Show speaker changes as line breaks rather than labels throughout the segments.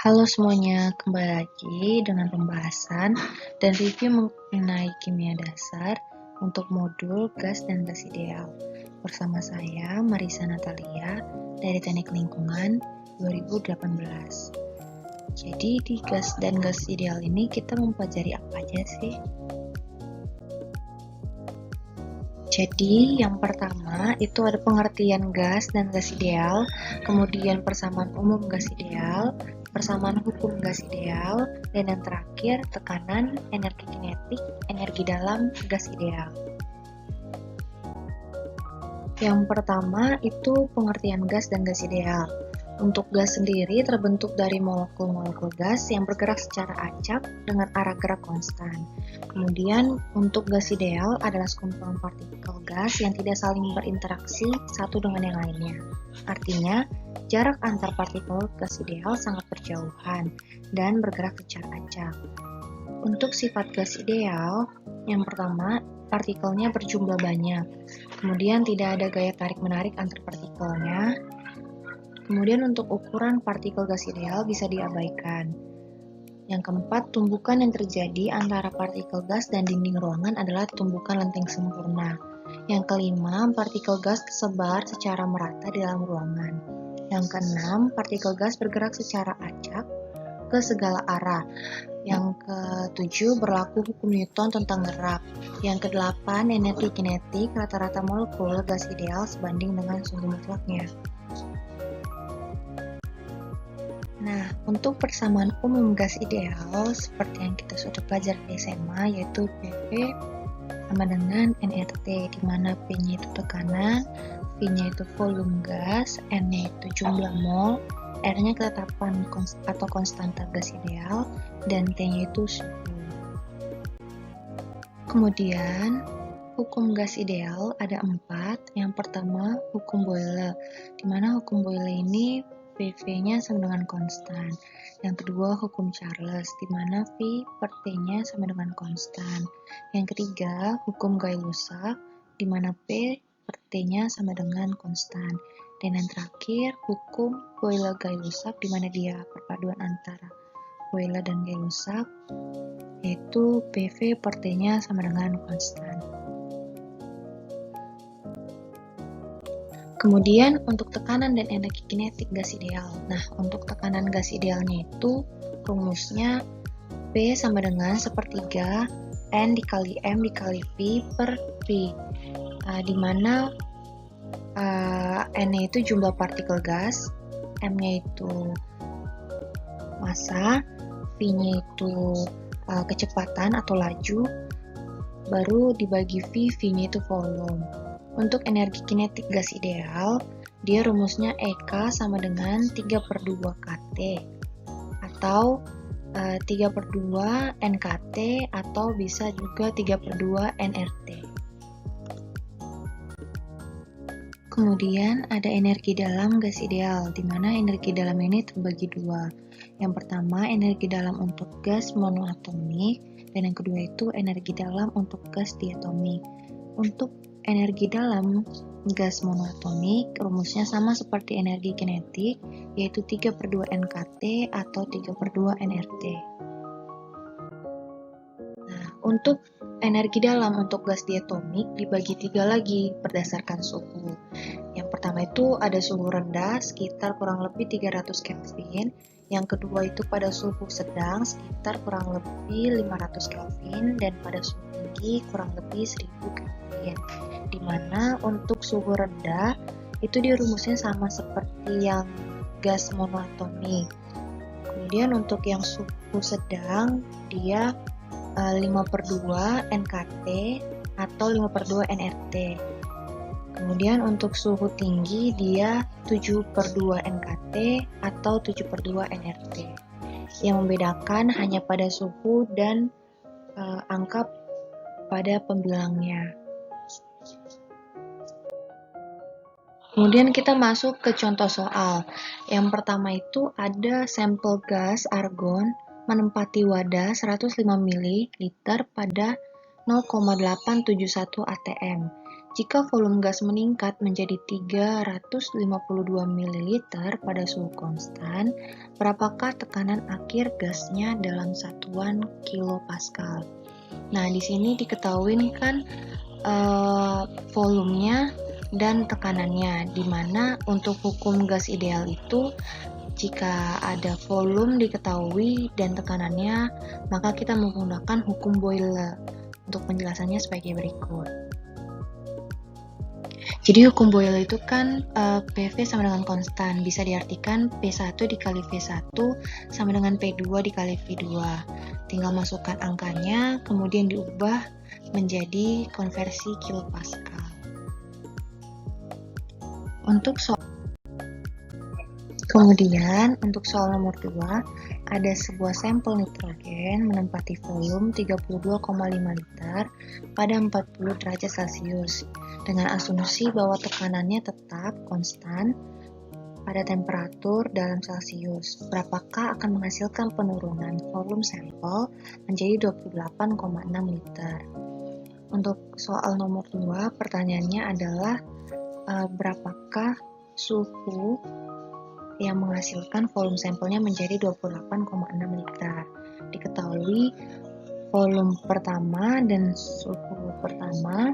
Halo semuanya, kembali lagi dengan pembahasan dan review mengenai kimia dasar untuk modul gas dan gas ideal. Bersama saya, Marisa Natalia, dari Teknik Lingkungan 2018. Jadi di gas dan gas ideal ini kita mempelajari apa aja sih? Jadi, yang pertama itu ada pengertian gas dan gas ideal, kemudian persamaan umum gas ideal, persamaan hukum gas ideal, dan yang terakhir tekanan, energi kinetik, energi dalam gas ideal. Yang pertama itu pengertian gas dan gas ideal. Untuk gas sendiri terbentuk dari molekul-molekul gas yang bergerak secara acak dengan arah gerak konstan. Kemudian untuk gas ideal adalah sekumpulan partikel gas yang tidak saling berinteraksi satu dengan yang lainnya. Artinya, jarak antar partikel gas ideal sangat berjauhan dan bergerak secara acak. Untuk sifat gas ideal, yang pertama, partikelnya berjumlah banyak. Kemudian tidak ada gaya tarik-menarik antar partikelnya. Kemudian untuk ukuran partikel gas ideal bisa diabaikan. Yang keempat, tumbukan yang terjadi antara partikel gas dan dinding ruangan adalah tumbukan lenting sempurna. Yang kelima, partikel gas tersebar secara merata di dalam ruangan. Yang keenam, partikel gas bergerak secara acak ke segala arah. Yang ketujuh, berlaku hukum Newton tentang gerak. Yang kedelapan, energi kinetik rata-rata molekul gas ideal sebanding dengan suhu mutlaknya. Nah, untuk persamaan umum gas ideal, seperti yang kita sudah pelajari di SMA, yaitu PV sama dengan nRT, di mana P-nya itu tekanan, V-nya itu volume gas, N-nya itu jumlah mol, R-nya ketetapan atau konstanta gas ideal, dan T-nya itu suhu. Kemudian, hukum gas ideal ada 4. Yang pertama, hukum Boyle, di mana hukum Boyle ini PV-nya sama dengan konstan. Yang kedua, hukum Charles, di mana V per T-nya sama dengan konstan. Yang ketiga, hukum Gay-Lussac, di mana P per T-nya sama dengan konstan. Dan yang terakhir, hukum Boyle-Gay-Lussac, di mana dia perpaduan antara Boyle dan Gay-Lussac, yaitu PV per T-nya sama dengan konstan. Kemudian untuk tekanan dan energi kinetik gas ideal. Nah, untuk tekanan gas idealnya itu rumusnya P sama dengan sepertiga N dikali M dikali V per V, di mana N-nya itu jumlah partikel gas, M-nya itu massa, V-nya itu kecepatan atau laju, baru dibagi V, V-nya itu volume. Untuk energi kinetik gas ideal, dia rumusnya EK sama dengan 3/2 kT atau 3/2 NKT atau bisa juga 3/2 nRT. Kemudian ada energi dalam gas ideal, di mana energi dalam ini terbagi dua. Yang pertama, energi dalam untuk gas monoatomik, dan yang kedua itu energi dalam untuk gas diatomik. Untuk energi dalam gas monoatomik, rumusnya sama seperti energi kinetik, yaitu 3/2 NKT atau 3/2 nRT. Nah, untuk energi dalam untuk gas diatomik dibagi 3 lagi berdasarkan suhu. Yang pertama itu ada suhu rendah sekitar kurang lebih 300 Kelvin. Yang kedua itu pada suhu sedang sekitar kurang lebih 500 Kelvin, dan pada suhu tinggi kurang lebih 1000 Kelvin. Dimana untuk suhu rendah itu dirumusnya sama seperti yang gas monoatomik. Kemudian untuk yang suhu sedang dia 5/2 NKT atau 5/2 nRT. Kemudian untuk suhu tinggi dia 7/2 NKT atau 7/2 nRT. Yang membedakan hanya pada suhu dan angka pada pembilangnya. Kemudian kita masuk ke contoh soal. Yang pertama itu ada sampel gas argon menempati wadah 105 ml pada 0,871 atm. Jika volume gas meningkat menjadi 352 ml pada suhu konstan, berapakah tekanan akhir gasnya dalam satuan kilopascal? Nah, di sini diketahui kan volumenya dan tekanannya, di mana untuk hukum gas ideal itu jika ada volume diketahui dan tekanannya, maka kita menggunakan hukum Boyle. Untuk penjelasannya sebagai berikut. Jadi hukum Boyle itu kan PV sama dengan konstan, bisa diartikan P1 dikali V1 sama dengan P2 dikali V2. Tinggal masukkan angkanya, kemudian diubah menjadi konversi kilopascal. Kemudian untuk soal nomor 2, ada sebuah sampel nitrogen menempati volume 32,5 liter pada 40 derajat Celcius dengan asumsi bahwa tekanannya tetap konstan pada temperatur dalam Celcius. Berapakah akan menghasilkan penurunan volume sampel menjadi 28,6 liter? Untuk soal nomor 2, pertanyaannya adalah berapakah suhu yang menghasilkan volume sampelnya menjadi 28,6 liter. Diketahui volume pertama dan suhu pertama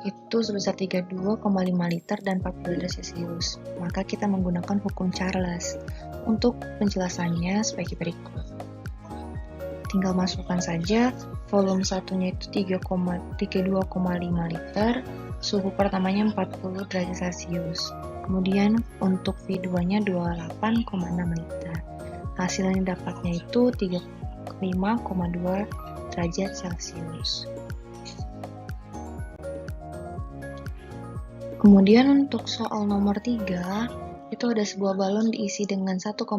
itu sebesar 32,5 liter dan 40 derajat Celcius. Maka kita menggunakan hukum Charles. Untuk penjelasannya sebagai berikut. Tinggal masukkan saja volume satunya itu 32,5 liter, suhu pertamanya 40 derajat Celcius. Kemudian untuk V2-nya 28,6 liter. Hasil yang didapatnya itu 35,2 derajat Celcius. Kemudian untuk soal nomor 3, itu ada sebuah balon diisi dengan 1,26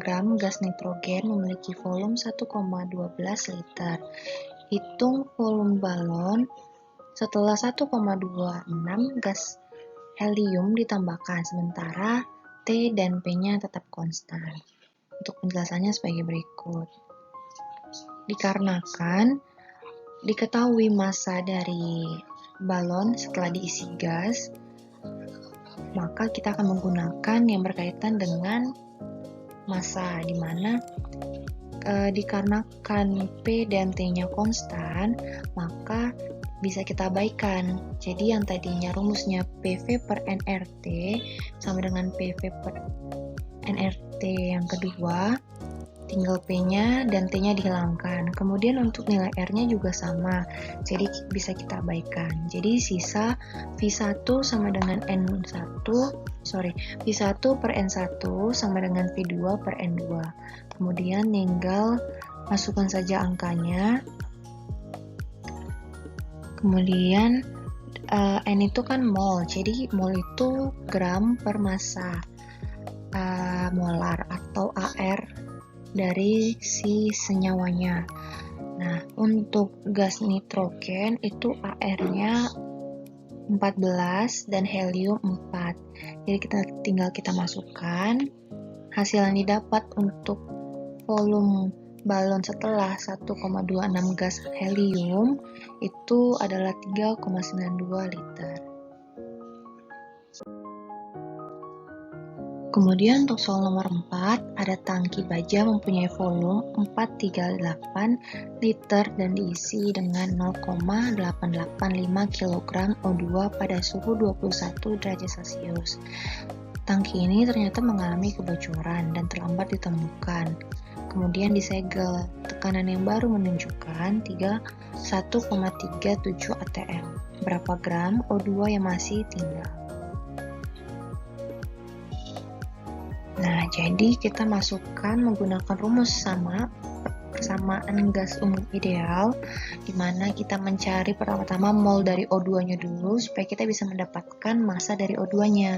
gram gas nitrogen memiliki volume 1,12 liter. Hitung volume balon setelah 1,26 gas helium ditambahkan, sementara T dan P-nya tetap konstan. Untuk penjelasannya sebagai berikut. Dikarenakan diketahui massa dari balon setelah diisi gas, maka kita akan menggunakan yang berkaitan dengan massa, di mana dikarenakan P dan T-nya konstan, maka bisa kita abaikan. Jadi yang tadinya rumusnya PV per nRT sama dengan PV per nRT yang kedua, tinggal P-nya dan T-nya dihilangkan. Kemudian untuk nilai R-nya juga sama, jadi bisa kita abaikan. Jadi sisa V1 sama dengan V1 per N1 sama dengan V2 per N2. Kemudian tinggal masukkan saja angkanya. Kemudian N itu kan mol, jadi mol itu gram per massa molar atau AR dari si senyawanya. Nah, untuk gas nitrogen itu AR-nya 14 dan helium 4. Jadi tinggal kita masukkan hasil yang didapat untuk volume balon setelah 1,26 gas helium itu adalah 3,92 liter. Kemudian untuk soal nomor 4, ada tangki baja mempunyai volume 438 liter dan diisi dengan 0,885 kg O2 pada suhu 21 derajat Celcius. Tangki ini ternyata mengalami kebocoran dan terlambat ditemukan. Kemudian disegel, tekanan yang baru menunjukkan 1,37 atm. Berapa gram O2 yang masih tinggal? Nah, jadi kita masukkan menggunakan rumus persamaan gas umum ideal, di mana kita mencari pertama-tama mol dari O2-nya dulu, supaya kita bisa mendapatkan massa dari O2-nya.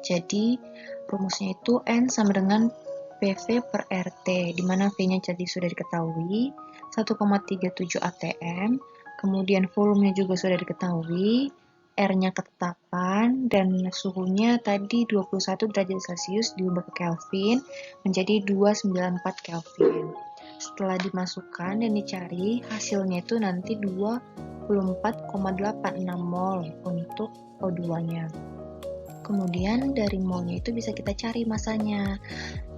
Jadi, rumusnya itu N sama dengan PV per RT, di mana V-nya jadi sudah diketahui, 1,37 atm, kemudian volumenya juga sudah diketahui, R-nya ketetapan, dan suhunya tadi 21 derajat Celcius diubah ke Kelvin menjadi 294 Kelvin. Setelah dimasukkan dan dicari, hasilnya itu nanti 2 24,86 mol untuk O2-nya. Kemudian dari molnya itu bisa kita cari masanya,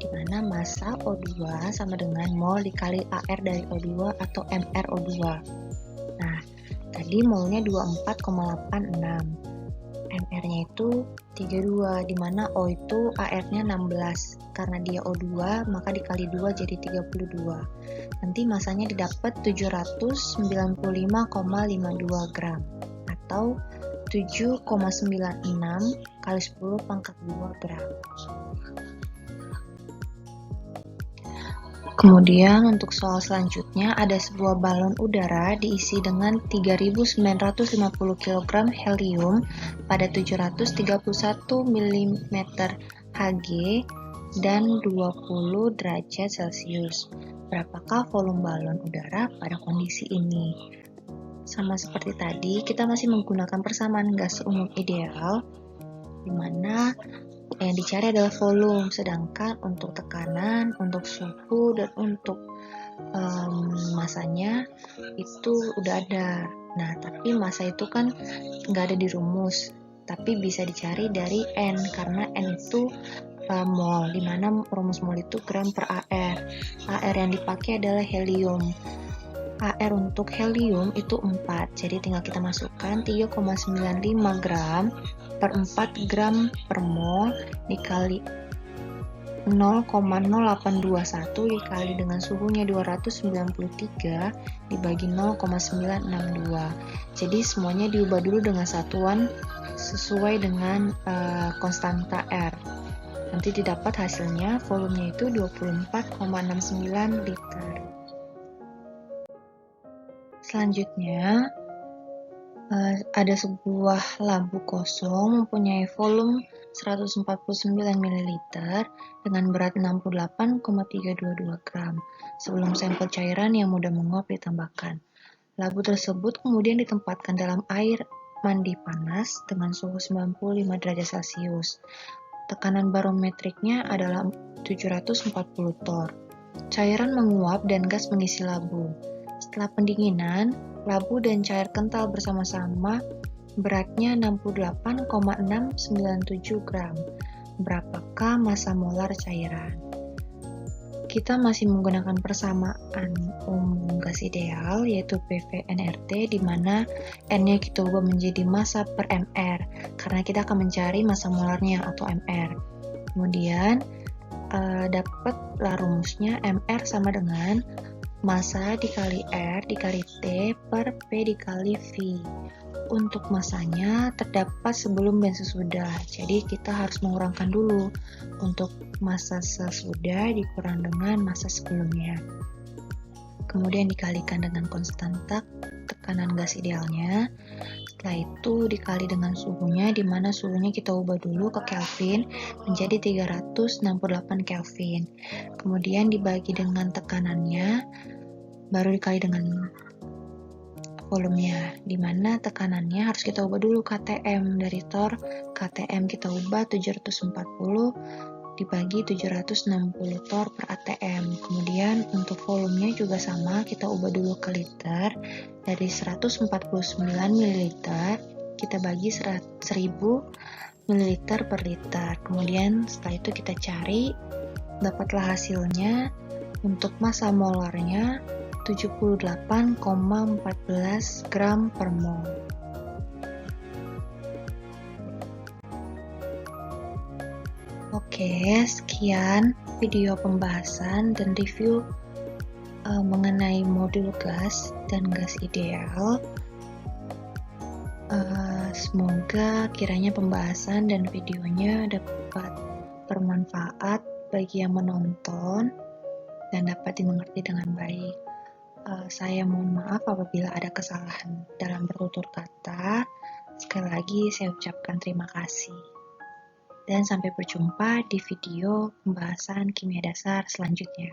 di mana massa O2 sama dengan mol dikali AR dari O2 atau MrO2. Nah, tadi molnya 24,86, MR-nya itu 32, di mana O itu AR-nya 16. Karena dia O2, maka dikali 2 jadi 32. Nanti masanya didapat 795,52 gram atau 7,96 kali 10 pangkat 2 gram. Kemudian untuk soal selanjutnya ada sebuah balon udara diisi dengan 3.950 kg helium pada 731 mm Hg dan 20 derajat Celcius. Berapakah volume balon udara pada kondisi ini? Sama seperti tadi, kita masih menggunakan persamaan gas umum ideal, di mana yang dicari adalah volume, sedangkan untuk tekanan, untuk suhu, dan untuk masanya itu udah ada. Nah, tapi massa itu kan nggak ada di rumus, tapi bisa dicari dari N, karena N itu mol, di mana rumus mol itu gram per AR. AR yang dipakai adalah helium. AR untuk helium itu 4, jadi tinggal kita masukkan 3,95 gram per 4 gram per mol dikali 0,0821 dikali dengan suhunya 293 dibagi 0,962. Jadi semuanya diubah dulu dengan satuan sesuai dengan konstanta R. Nanti didapat hasilnya volumenya itu 24,69 liter. Selanjutnya, ada sebuah labu kosong mempunyai volume 149 ml dengan berat 68,322 gram. Sebelum sampel cairan yang mudah menguap ditambahkan. Labu tersebut kemudian ditempatkan dalam air mandi panas dengan suhu 95 derajat Celcius. Tekanan barometriknya adalah 740 torr. Cairan menguap dan gas mengisi labu. Setelah pendinginan, labu dan cair kental bersama-sama beratnya 68,697 gram. Berapakah massa molar cairan? Kita masih menggunakan persamaan umum gas ideal, yaitu PV-nRT, di mana N-nya kita ubah menjadi massa per mR, karena kita akan mencari massa molarnya atau mR. Kemudian, dapatlah rumusnya mR sama dengan massa dikali R dikali T per P dikali V. Untuk massanya terdapat sebelum dan sesudah, jadi kita harus mengurangkan dulu. Untuk massa sesudah dikurang dengan massa sebelumnya. Kemudian dikalikan dengan konstanta tekanan gas idealnya. Setelah itu dikali dengan suhunya, di mana suhunya kita ubah dulu ke Kelvin menjadi 368 Kelvin. Kemudian dibagi dengan tekanannya, baru dikali dengan volumenya, di mana tekanannya harus kita ubah dulu KTM dari torr. KTM kita ubah 740 dibagi 760 torr per ATM. Kemudian untuk volumenya juga sama, kita ubah dulu ke liter. Dari 149 ml kita bagi 1000 ml per liter. Kemudian setelah itu kita cari, dapatlah hasilnya. Untuk massa molarnya 78,14 gram per mol. Oke, sekian video pembahasan dan review mengenai modul gas dan gas ideal. Semoga kiranya pembahasan dan videonya dapat bermanfaat bagi yang menonton dan dapat dimengerti dengan baik. Saya mohon maaf apabila ada kesalahan dalam bertutur kata. Sekali lagi saya ucapkan terima kasih. Dan sampai berjumpa di video pembahasan kimia dasar selanjutnya.